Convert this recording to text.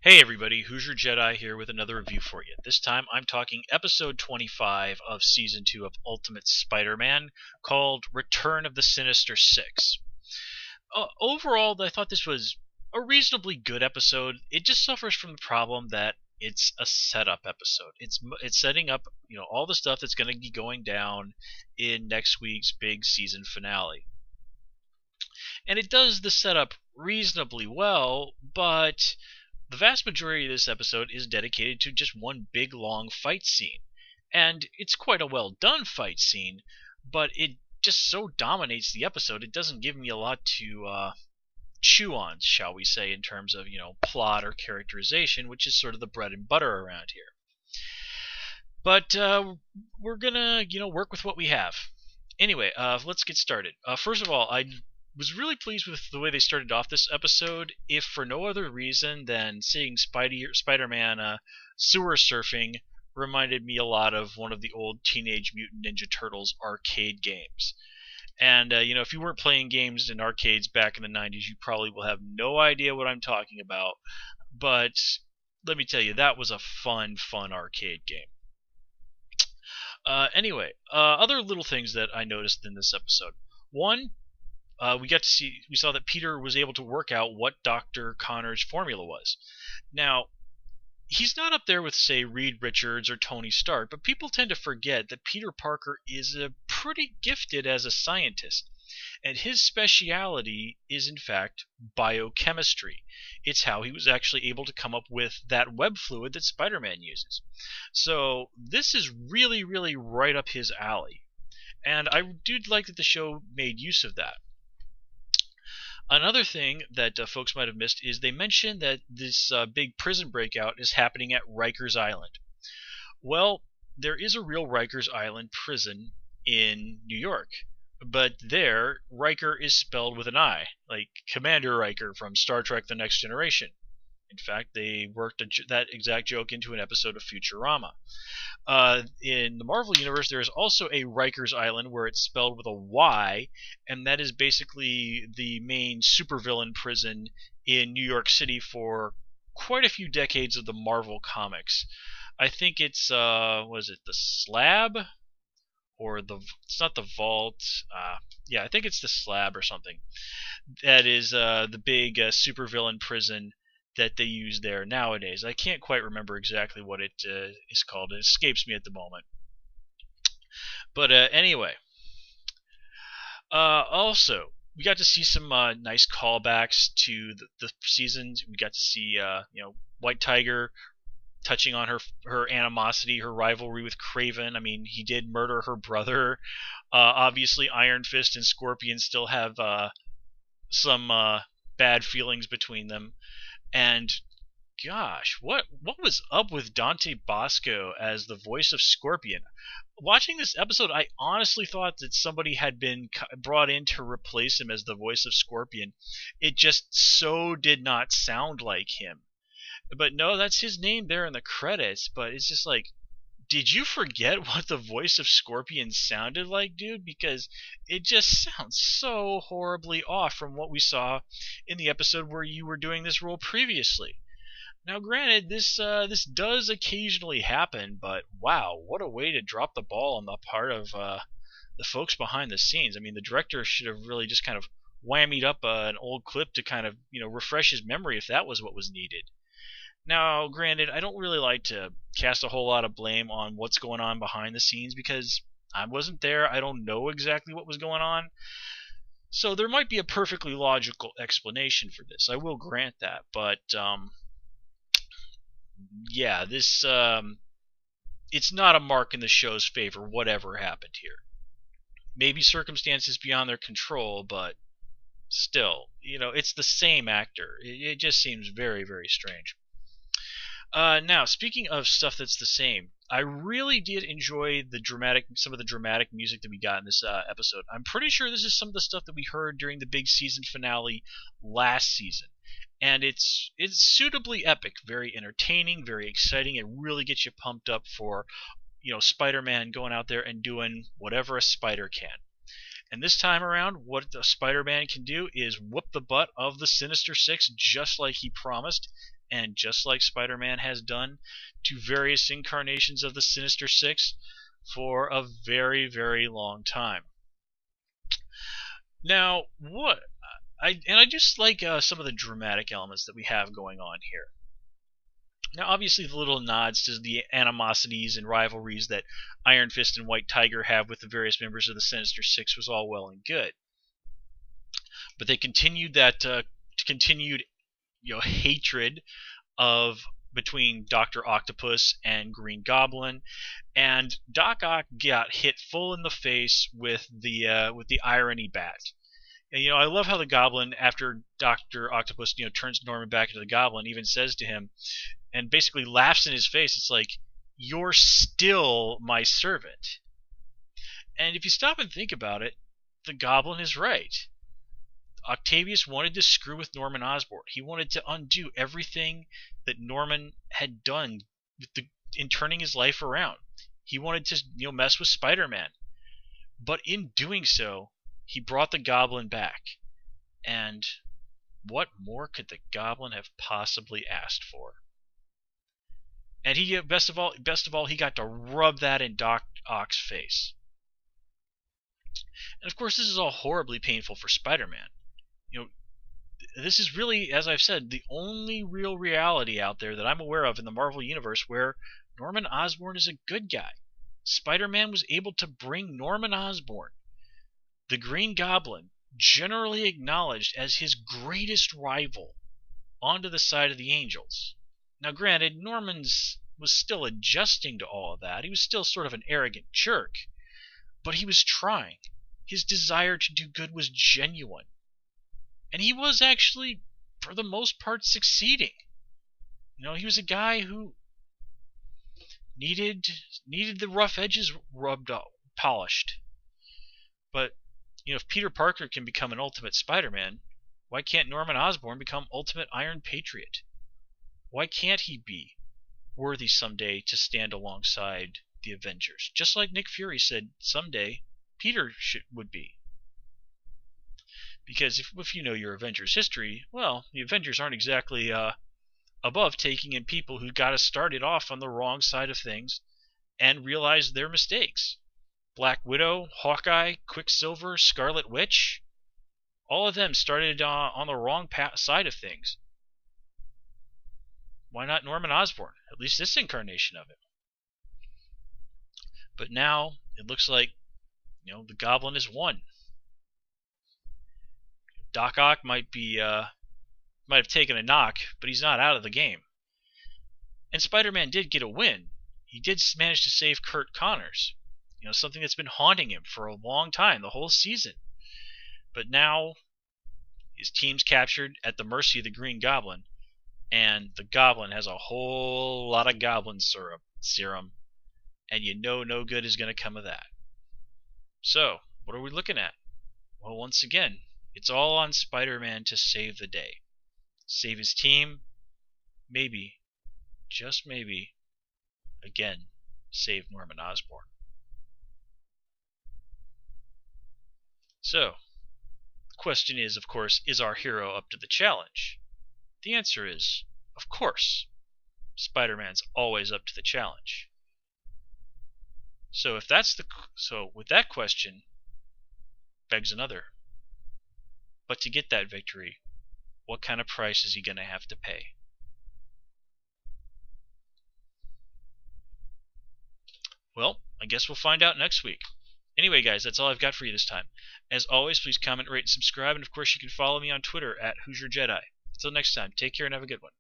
Hey everybody, Hoosier Jedi here with another review for you. This time I'm talking episode 25 of season 2 of Ultimate Spider-Man, called Return of the Sinister Six. Overall, I thought this was a reasonably good episode. It just suffers from the problem that it's a setup episode. It's setting up, all the stuff that's going to be going down in next week's big season finale. And it does the setup reasonably well, but the vast majority of this episode is dedicated to just one big long fight scene. And it's quite a well done fight scene, but it just so dominates the episode, it doesn't give me a lot to chew on, shall we say, in terms of, plot or characterization, which is sort of the bread and butter around here. But we're gonna, work with what we have. Anyway, let's get started. First of all, I was really pleased with the way they started off this episode, if for no other reason than seeing Spider-Man sewer surfing reminded me a lot of one of the old Teenage Mutant Ninja Turtles arcade games. And, if you weren't playing games in arcades back in the 90s, you probably will have no idea what I'm talking about. But let me tell you, that was a fun arcade game. Anyway, other little things that I noticed in this episode. One, we saw that Peter was able to work out what Dr. Connor's formula was. Now, he's not up there with, say, Reed Richards or Tony Stark, but people tend to forget that Peter Parker is pretty gifted as a scientist, and his speciality is, in fact, biochemistry. It's how he was actually able to come up with that web fluid that Spider-Man uses. So this is really, really right up his alley, and I do like that the show made use of that. Another thing that folks might have missed is they mentioned that this big prison breakout is happening at Rikers Island. Well, there is a real Rikers Island prison in New York, but there, Riker is spelled with an I, like Commander Riker from Star Trek The Next Generation. In fact, they worked that exact joke into an episode of Futurama. In the Marvel Universe, there is also a Rikers Island where it's spelled with a Y, and that is basically the main supervillain prison in New York City for quite a few decades of the Marvel comics. I think it's, was it the Slab? Or it's not the Vault. Yeah, I think it's the Slab or something. That is the big supervillain prison that they use there nowadays. I can't quite remember exactly what it is called. It escapes me at the moment. But anyway. Also, we got to see some nice callbacks to the seasons. We got to see, White Tiger touching on her animosity, her rivalry with Kraven. I mean, he did murder her brother. Obviously, Iron Fist and Scorpion still have some bad feelings between them. And gosh, what was up with Dante Bosco as the voice of Scorpion? Watching this episode, I honestly thought that somebody had been brought in to replace him as the voice of Scorpion. It just so did not sound like him. But no, that's his name there in the credits, but it's just like, did you forget what the voice of Scorpion sounded like, dude? Because it just sounds so horribly off from what we saw in the episode where you were doing this role previously. Now, granted, this does occasionally happen, but wow, what a way to drop the ball on the part of the folks behind the scenes. I mean, the director should have really just kind of whammied up an old clip to kind of, refresh his memory if that was what was needed. Now, granted, I don't really like to cast a whole lot of blame on what's going on behind the scenes because I wasn't there. I don't know exactly what was going on. So there might be a perfectly logical explanation for this. I will grant that. But, yeah, this, it's not a mark in the show's favor, whatever happened here. Maybe circumstances beyond their control, but still, it's the same actor. It just seems very, very strange. Now, speaking of stuff that's the same, I really did enjoy some of the dramatic music that we got in this episode. I'm pretty sure this is some of the stuff that we heard during the big season finale last season, and it's suitably epic, very entertaining, very exciting. It really gets you pumped up for, Spider-Man going out there and doing whatever a spider can. And this time around, what the Spider-Man can do is whoop the butt of the Sinister Six just like he promised, and just like Spider-Man has done to various incarnations of the Sinister Six for a very, very long time. Now, I just like some of the dramatic elements that we have going on here. Now, obviously, the little nods to the animosities and rivalries that Iron Fist and White Tiger have with the various members of the Sinister Six was all well and good, but they continued that continued hatred of between Dr. Octopus and Green Goblin, and Doc Ock got hit full in the face with the irony bat. And I love how the Goblin, after Dr. Octopus turns Norman back into the Goblin, even says to him and basically laughs in his face. It's like, you're still my servant. And if you stop and think about it, the Goblin is right. Octavius wanted to screw with Norman Osborn. He wanted to undo everything that Norman had done in turning his life around. He wanted to mess with Spider-Man. But in doing so, he brought the Goblin back. And what more could the Goblin have possibly asked for? And he best of all, he got to rub that in Doc Ock's face. And of course, this is all horribly painful for Spider-Man. This is really, as I've said, the only real reality out there that I'm aware of in the Marvel Universe where Norman Osborn is a good guy. Spider-Man was able to bring Norman Osborn, the Green Goblin, generally acknowledged as his greatest rival, onto the side of the Angels. Now granted, Norman was still adjusting to all of that. He was still sort of an arrogant jerk, but he was trying. His desire to do good was genuine. And he was actually, for the most part, succeeding. He was a guy who needed the rough edges polished. But if Peter Parker can become an ultimate Spider-Man, why can't Norman Osborn become ultimate Iron Patriot? Why can't he be worthy someday to stand alongside the Avengers? Just like Nick Fury said someday Peter would be. Because if you know your Avengers history, well, the Avengers aren't exactly above taking in people who got us started off on the wrong side of things and realized their mistakes. Black Widow, Hawkeye, Quicksilver, Scarlet Witch, all of them started on the wrong side of things. Why not Norman Osborn? At least this incarnation of it. But now it looks like the Goblin is won. Doc Ock might have taken a knock, but he's not out of the game. And Spider-Man did get a win. He did manage to save Curt Connors. Something that's been haunting him for a long time, the whole season. But now his team's captured at the mercy of the Green Goblin, and the Goblin has a whole lot of Goblin serum, and no good is going to come of that. So, what are we looking at? Well, once again, it's all on Spider-Man to save the day. Save his team, maybe, just maybe, again, save Norman Osborn. So, the question is, of course, is our hero up to the challenge? The answer is, of course. Spider-Man's always up to the challenge. So with that question begs another. But to get that victory, what kind of price is he going to have to pay? Well, I guess we'll find out next week. Anyway, guys, that's all I've got for you this time. As always, please comment, rate, and subscribe, and of course you can follow me on Twitter at HoosierJedi. Until next time, take care and have a good one.